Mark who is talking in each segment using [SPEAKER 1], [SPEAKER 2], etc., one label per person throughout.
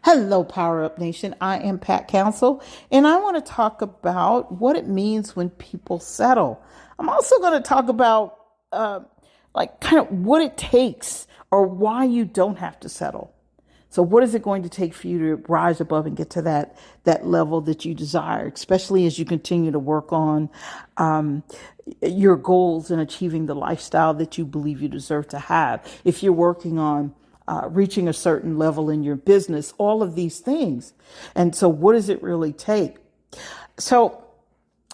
[SPEAKER 1] Hello, Power Up Nation. I am Pat Council, and I want to talk about what it means when people settle. I'm also going to talk about, kind of what it takes or why you don't have to settle. So, what is it going to take for you to rise above and get to that level that you desire, especially as you continue to work on your goals and achieving the lifestyle that you believe you deserve to have? If you're working on reaching a certain level in your business, all of these things. And so, what does it really take? So,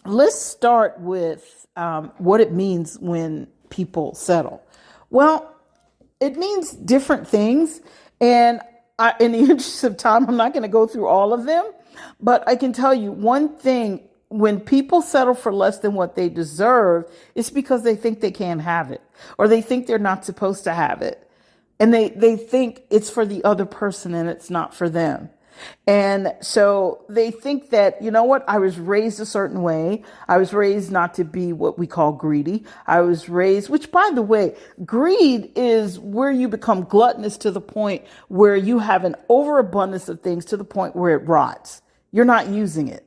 [SPEAKER 1] let's start with what it means when people settle. Well, it means different things, and in the interest of time, I'm not going to go through all of them, but I can tell you one thing. When people settle for less than what they deserve, it's because they think they can't have it, or they think they're not supposed to have it. And they think it's for the other person and it's not for them. And so they think that, you know what, I was raised a certain way. I was raised not to be what we call greedy. I was raised, which by the way, greed is where you become gluttonous to the point where you have an overabundance of things to the point where it rots. You're not using it.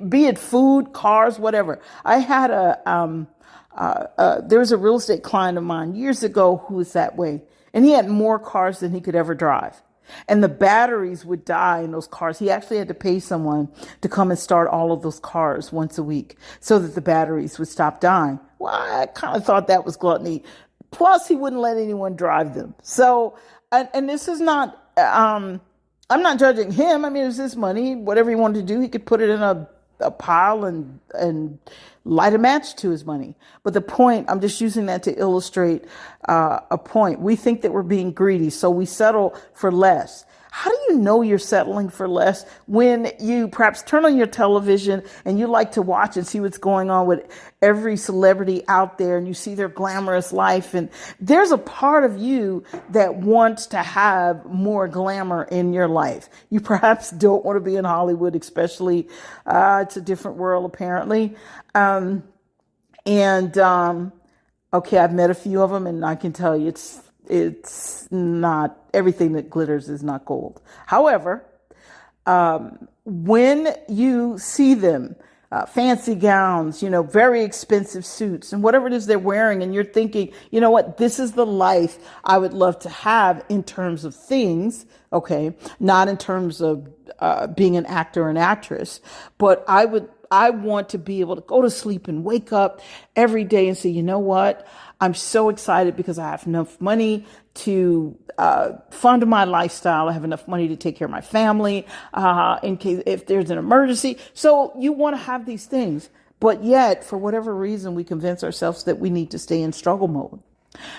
[SPEAKER 1] Be it food, cars, whatever. I had there was a real estate client of mine years ago who was that way. And he had more cars than he could ever drive. And the batteries would die in those cars. He actually had to pay someone to come and start all of those cars once a week so that the batteries would stop dying. Well, I kind of thought that was gluttony. Plus, he wouldn't let anyone drive them. So, and this is not, I'm not judging him. I mean, it was his money. Whatever he wanted to do, he could put it in a pile and light a match to his money. But the point, I'm just using that to illustrate a point. We think that we're being greedy, so we settle for less. How do you know you're settling for less? When you perhaps turn on your television and you like to watch and see what's going on with every celebrity out there, and you see their glamorous life, and there's a part of you that wants to have more glamour in your life. You perhaps don't want to be in Hollywood, especially it's a different world apparently. Okay, I've met a few of them, and I can tell you it's not everything that glitters is not gold. However, when you see them, fancy gowns, very expensive suits and whatever it is they're wearing, and you're thinking, you know what, this is the life I would love to have in terms of things. Okay. Not in terms of, being an actor or an actress, but I want to be able to go to sleep and wake up every day and say, you know what? I'm so excited because I have enough money to fund my lifestyle. I have enough money to take care of my family in case if there's an emergency. So you want to have these things, but yet for whatever reason, we convince ourselves that we need to stay in struggle mode.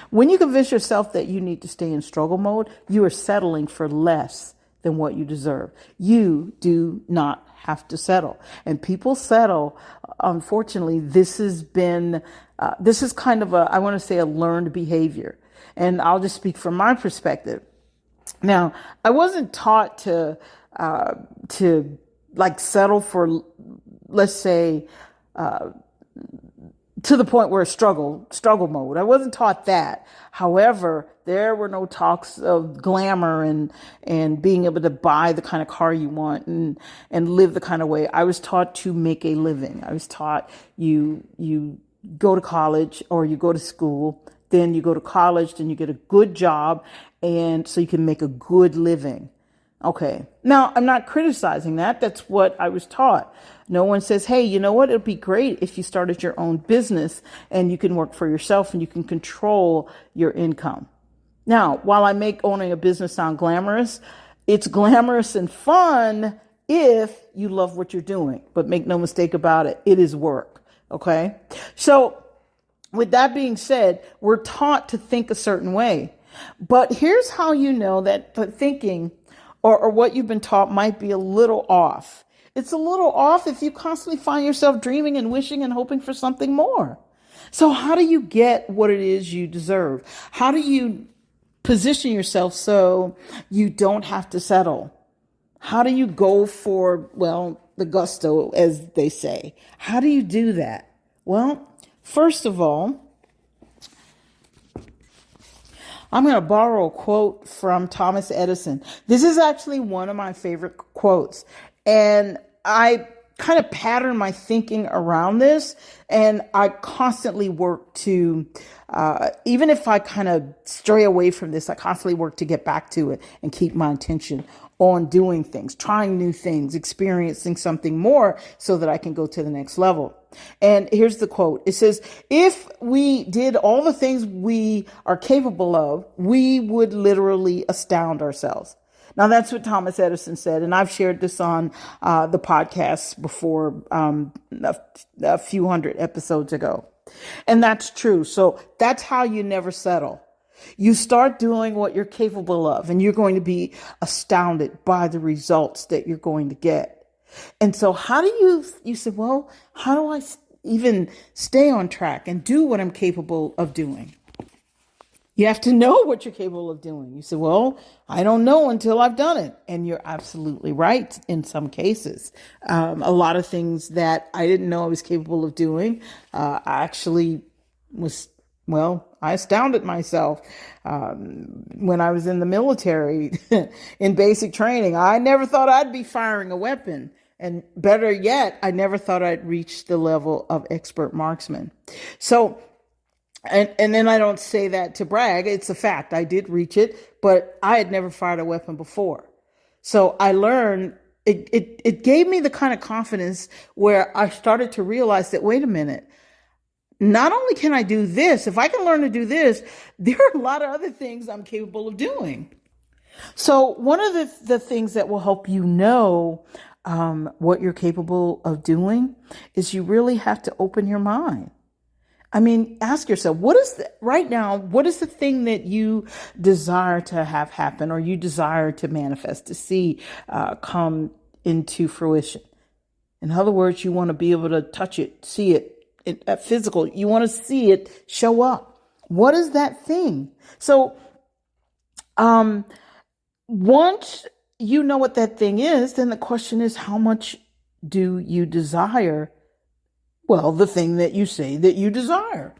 [SPEAKER 1] When you convince yourself that you need to stay in struggle mode, you are settling for less than what you deserve. You do not have to settle. And people settle. Unfortunately, this is kind of I want to say a learned behavior. And I'll just speak from my perspective. Now, I wasn't taught to settle for, let's say, to the point where it's struggle mode. I wasn't taught that. However, there were no talks of glamour and being able to buy the kind of car you want and live the kind of way. I was taught to make a living. I was taught you go to college or you go to school, then you go to college, then you get a good job, and so you can make a good living. Okay. Now, I'm not criticizing that. That's what I was taught. No one says, hey, you know what? It'd be great if you started your own business and you can work for yourself and you can control your income. Now, while I make owning a business sound glamorous, it's glamorous and fun if you love what you're doing. But make no mistake about it, it is work. Okay. So with that being said, we're taught to think a certain way. But here's how you know that the thinking or what you've been taught might be a little off. It's a little off if you constantly find yourself dreaming and wishing and hoping for something more. So how do you get what it is you deserve? How do you position yourself so you don't have to settle? How do you go for, the gusto, as they say? How do you do that? Well, first of all, I'm going to borrow a quote from Thomas Edison. This is actually one of my favorite quotes. And I kind of pattern my thinking around this. And I constantly work to, even if I kind of stray away from this, I constantly work to get back to it and keep my attention on doing things, trying new things, experiencing something more so that I can go to the next level. And here's the quote. It says, if we did all the things we are capable of, we would literally astound ourselves. Now, that's what Thomas Edison said. And I've shared this on the podcast before, a few hundred episodes ago. And that's true. So that's how you never settle. You start doing what you're capable of, and you're going to be astounded by the results that you're going to get. And so how do you say, well, how do I even stay on track and do what I'm capable of doing? You have to know what you're capable of doing. You say, well, I don't know until I've done it. And you're absolutely right in some cases. A lot of things that I didn't know I was capable of doing, I actually I astounded myself when I was in the military in basic training. I never thought I'd be firing a weapon. And better yet, I never thought I'd reach the level of expert marksman. So, and then I don't say that to brag. It's a fact. I did reach it, but I had never fired a weapon before. So I learned, it gave me the kind of confidence where I started to realize that, wait a minute, not only can I do this, if I can learn to do this, there are a lot of other things I'm capable of doing. So one of the things that will help you know what you're capable of doing is you really have to open your mind. I mean, ask yourself, what is the thing that you desire to have happen, or you desire to manifest, to see come into fruition? In other words, you want to be able to touch it, see it, physical. You want to see it show up. What is that thing? So, once you know what that thing is, then the question is, how much do you desire? Well, the thing that you say that you desire.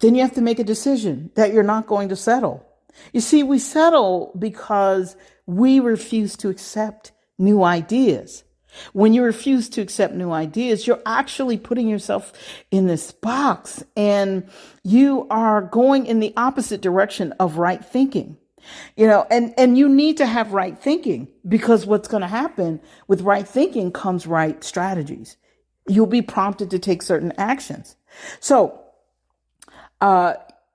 [SPEAKER 1] Then you have to make a decision that you're not going to settle. You see, we settle because we refuse to accept new ideas. When you refuse to accept new ideas, you're actually putting yourself in this box, and you are going in the opposite direction of right thinking. And you need to have right thinking, because what's going to happen with right thinking comes right strategies. You'll be prompted to take certain actions. So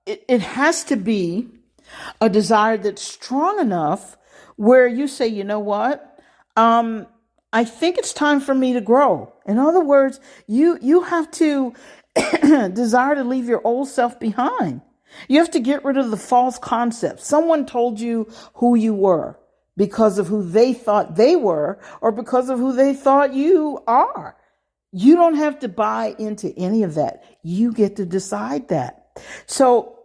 [SPEAKER 1] it has to be a desire that's strong enough where you say, you know what? I think it's time for me to grow. In other words, you have to desire to leave your old self behind. You have to get rid of the false concepts. Someone told you who you were because of who they thought they were, or because of who they thought you are. You don't have to buy into any of that. You get to decide that. So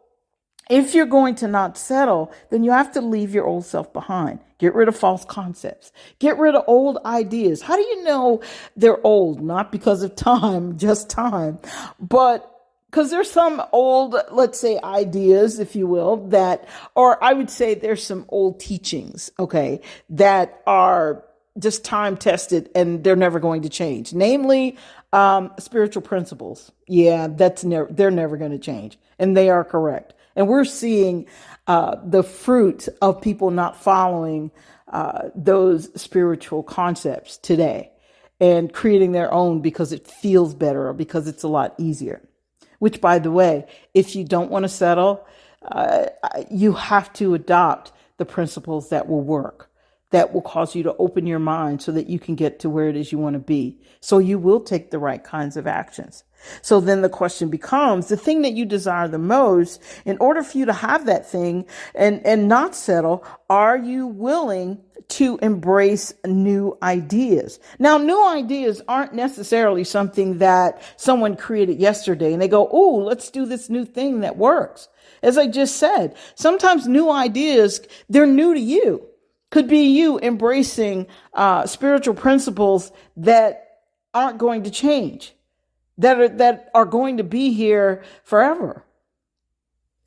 [SPEAKER 1] if you're going to not settle, then you have to leave your old self behind. Get rid of false concepts. Get rid of old ideas. How do you know they're old? Not because of time, just time, but because there's some old, let's say, ideas, if you will, that, or I would say there's some old teachings, okay, that are just time tested and they're never going to change. Namely, spiritual principles. Yeah, they're never going to change, and they are correct. And we're seeing the fruit of people not following those spiritual concepts today and creating their own because it feels better or because it's a lot easier. Which, by the way, if you don't want to settle, you have to adopt the principles that will work, that will cause you to open your mind so that you can get to where it is you want to be. So you will take the right kinds of actions. So then the question becomes, the thing that you desire the most, in order for you to have that thing and not settle, are you willing to embrace new ideas? Now, new ideas aren't necessarily something that someone created yesterday and they go, oh, let's do this new thing that works. As I just said, sometimes new ideas, they're new to you. Could be you embracing spiritual principles that aren't going to change, that are going to be here forever.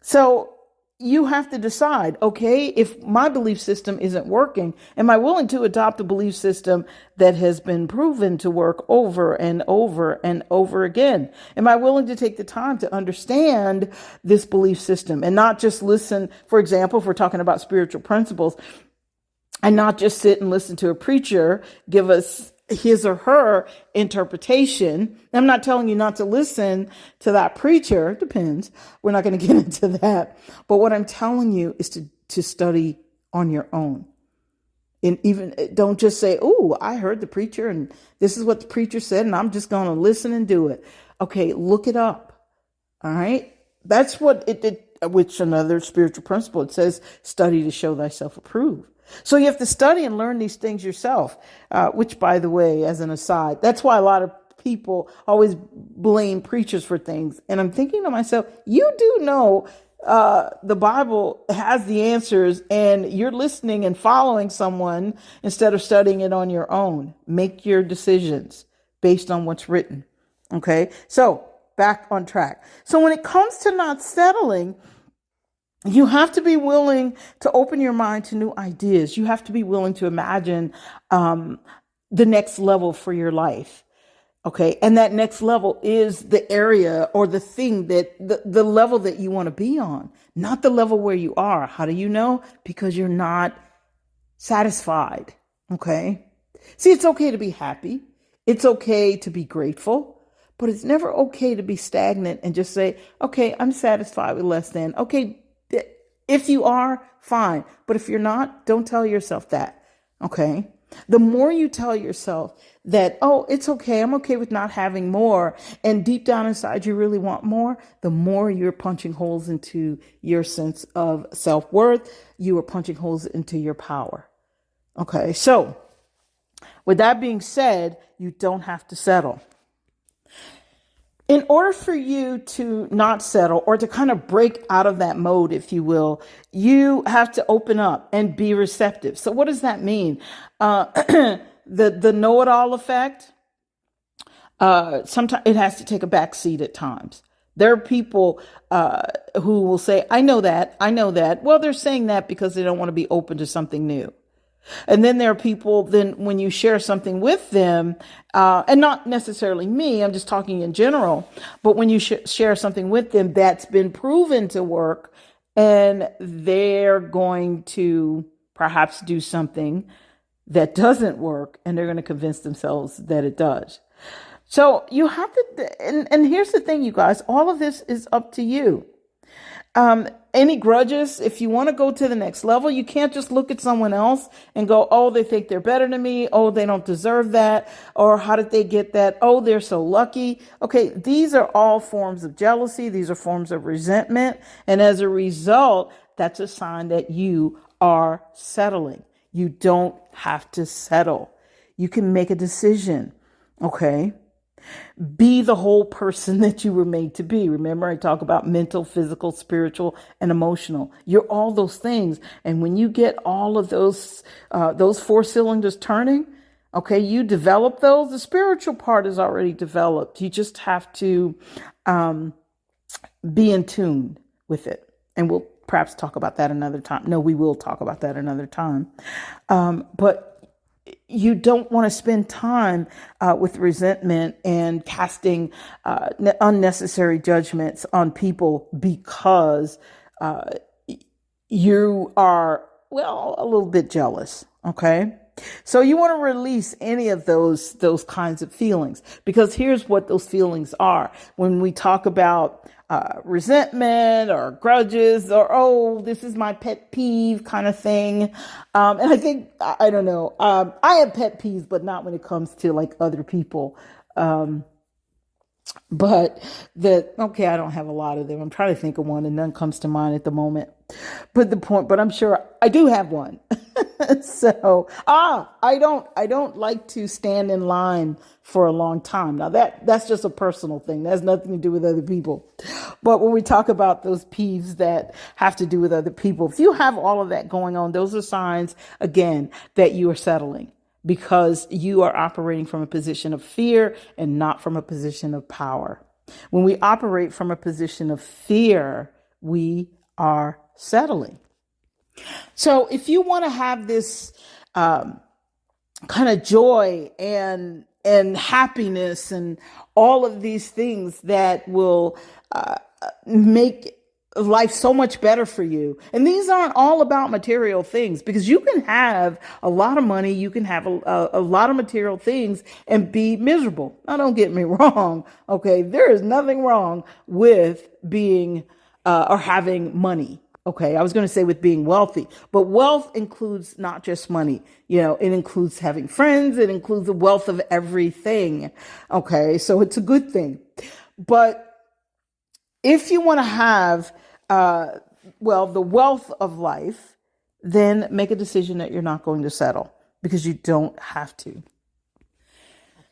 [SPEAKER 1] So you have to decide, okay, if my belief system isn't working, am I willing to adopt a belief system that has been proven to work over and over and over again? Am I willing to take the time to understand this belief system and not just listen, for example, if we're talking about spiritual principles, and not just sit and listen to a preacher give us his or her interpretation. I'm not telling you not to listen to that preacher. It depends. We're not going to get into that. But what I'm telling you is to study on your own. And even don't just say, oh, I heard the preacher and this is what the preacher said, and I'm just going to listen and do it. Okay, look it up. All right. That's what it did, which another spiritual principle. It says, study to show thyself approved. So you have to study and learn these things yourself, which, by the way, as an aside, that's why a lot of people always blame preachers for things. And I'm thinking to myself, you do know the Bible has the answers, and you're listening and following someone instead of studying it on your own. Make your decisions based on what's written. Okay, so back on track. So when it comes to not settling, you have to be willing to open your mind to new ideas. You have to be willing to imagine the next level for your life. Okay. And that next level is the area or the thing that the level that you want to be on, not the level where you are. How do you know? Because you're not satisfied. Okay. See, it's okay to be happy. It's okay to be grateful, but it's never okay to be stagnant and just say, okay, I'm satisfied with less than. Okay. If you are, fine. But if you're not, don't tell yourself that. Okay. The more you tell yourself that, oh, it's okay, I'm okay with not having more, and deep down inside you really want more, the more you're punching holes into your sense of self-worth. You are punching holes into your power. Okay. So with that being said, you don't have to settle. In order for you to not settle or to kind of break out of that mode, if you will, you have to open up and be receptive. So what does that mean? The know-it-all effect, sometimes it has to take a back seat at times. There are people who will say, I know that. Well, they're saying that because they don't want to be open to something new. And then there are people, then when you share something with them, and not necessarily me, I'm just talking in general, but when you share something with them that's been proven to work, and they're going to perhaps do something that doesn't work, and they're going to convince themselves that it does. So you have to, and here's the thing, you guys, all of this is up to you. Any grudges, if you want to go to the next level, you can't just look at someone else and go, oh, they think they're better than me. Oh, they don't deserve that. Or how did they get that? Oh, they're so lucky. Okay. These are all forms of jealousy. These are forms of resentment. And as a result, that's a sign that you are settling. You don't have to settle. You can make a decision. Okay. Be the whole person that you were made to be. Remember, I talk about mental, physical, spiritual, and emotional. You're all those things. And when you get all of those four cylinders turning, okay, you develop those. The spiritual part is already developed. You just have to be in tune with it. And we'll perhaps talk about that another time. No, we will talk about that another time. But you don't want to spend time with resentment and casting unnecessary judgments on people because you are, well, a little bit jealous. Okay. So you want to release any of those kinds of feelings, because here's what those feelings are. When we talk about resentment or grudges or, oh, this is my pet peeve kind of thing. And I think, I don't know, I have pet peeves, but not when it comes to like other people. But okay, I don't have a lot of them. I'm trying to think of one and none comes to mind at the moment. But I'm sure I do have one. So, I don't like to stand in line for a long time. Now that's just a personal thing. That has nothing to do with other people. But when we talk about those peeves that have to do with other people, if you have all of that going on, those are signs, again, that you are settling, because you are operating from a position of fear and not from a position of power. When we operate from a position of fear, we are settling. So if you want to have this kind of joy and happiness and all of these things that will make life so much better for you. And these aren't all about material things, because you can have a lot of money, you can have a lot of material things and be miserable. Now, don't get me wrong. Okay. There is nothing wrong with being or having money. Okay. I was going to say with being wealthy, but wealth includes not just money. It includes having friends. It includes the wealth of everything. Okay. So it's a good thing. But if you want to have, the wealth of life, then make a decision that you're not going to settle, because you don't have to.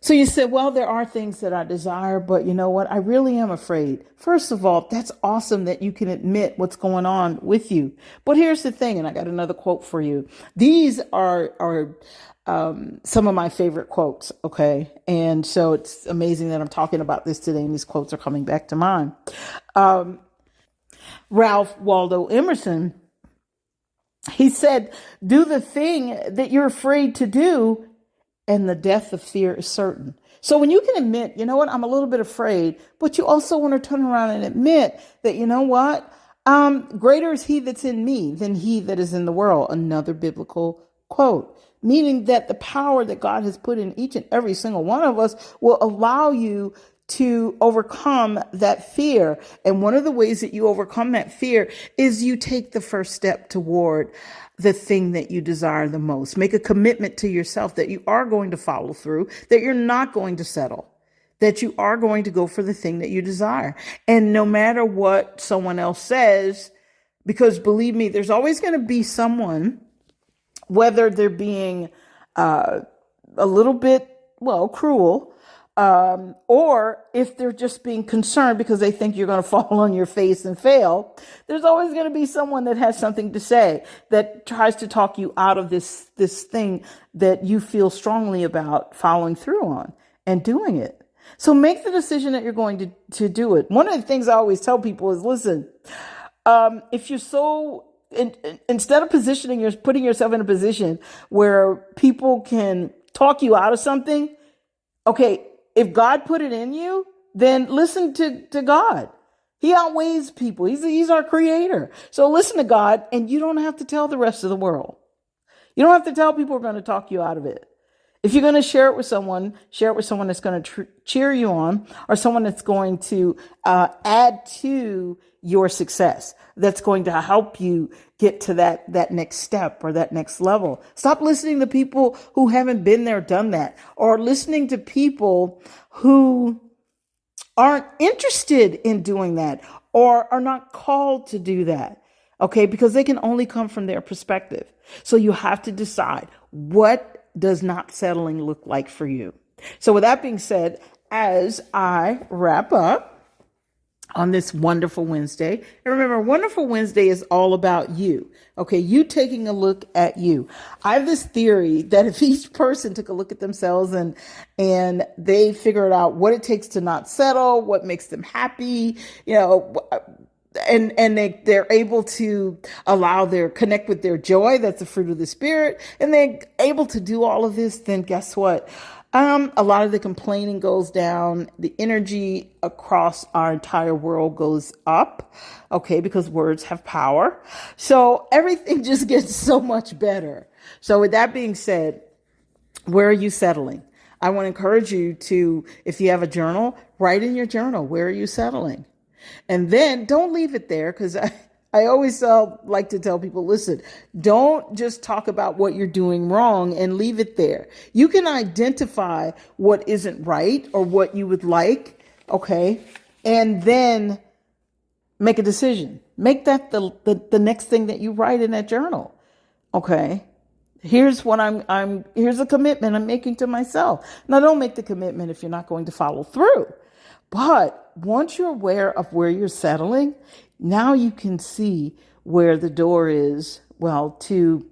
[SPEAKER 1] So you said, well, there are things that I desire, but you know what? I really am afraid. First of all, that's awesome that you can admit what's going on with you. But here's the thing, and I got another quote for you. These are some of my favorite quotes. Okay. And so it's amazing that I'm talking about this today, and these quotes are coming back to mind. Ralph Waldo Emerson, he said, do the thing that you're afraid to do, and the death of fear is certain. So when you can admit, you know what, I'm a little bit afraid, but you also want to turn around and admit that, you know what, greater is he that's in me than he that is in the world. Another biblical quote, meaning that the power that God has put in each and every single one of us will allow you to overcome that fear. And one of the ways that you overcome that fear is you take the first step toward the thing that you desire the most. Make a commitment to yourself that you are going to follow through, that you're not going to settle, that you are going to go for the thing that you desire. And no matter what someone else says, because believe me, there's always going to be someone, whether they're being a little bit, cruel, or if they're just being concerned because they think you're going to fall on your face and fail, there's always going to be someone that has something to say, that tries to talk you out of this thing that you feel strongly about following through on and doing it. So make the decision that you're going to do it. One of the things I always tell people is, listen, if you're so, instead of putting yourself in a position where people can talk you out of something, okay, if God put it in you, then listen to God. He outweighs people. He's our creator. So listen to God, and you don't have to tell the rest of the world. You don't have to tell people who are going to talk you out of it. If you're going to share it with someone that's going to cheer you on, or someone that's going to add to your success, that's going to help you get to that next step or that next level. Stop listening to people who haven't been there, done that, or listening to people who aren't interested in doing that or are not called to do that. Okay, because they can only come from their perspective. So you have to decide, what does not settling look like for you? So with that being said, as I wrap up on this wonderful Wednesday, and remember, Wonderful Wednesday is all about you. Okay, you taking a look at you. I have this theory that if each person took a look at themselves and they figured out what it takes to not settle, what makes them happy, and they're able to connect with their joy, that's the fruit of the Spirit, and they're able to do all of this, then guess what? A lot of the complaining goes down. The energy across our entire world goes up. Okay, because words have power. So everything just gets so much better. So with that being said, where are you settling? I want to encourage you to, if you have a journal, write in your journal, where are you settling? And then don't leave it there, because I always like to tell people, listen, don't just talk about what you're doing wrong and leave it there. You can identify what isn't right or what you would like, okay, and then make a decision. Make that the next thing that you write in that journal, okay? Here's what here's a commitment I'm making to myself. Now, don't make the commitment if you're not going to follow through. But once you're aware of where you're settling, now you can see where the door is, to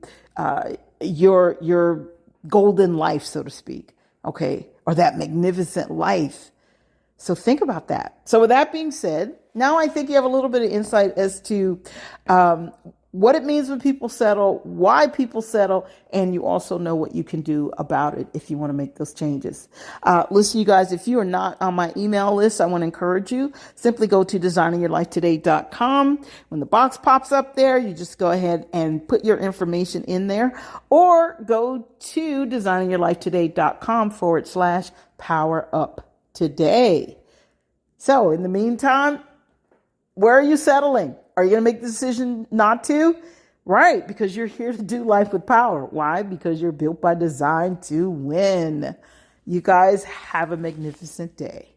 [SPEAKER 1] your golden life, so to speak, okay, or that magnificent life. So think about that. So with that being said, Now I think you have a little bit of insight as to um, what it means when people settle, why people settle, and you also know what you can do about it if you want to make those changes. Listen, you guys, if you are not on my email list, I want to encourage you. Simply go to designingyourlifetoday.com. When the box pops up there, you just go ahead and put your information in there, or go to designingyourlifetoday.com/power up today. So in the meantime, where are you settling? Are you going to make the decision not to? Right, because you're here to do life with power. Why? Because you're built by design to win. You guys have a magnificent day.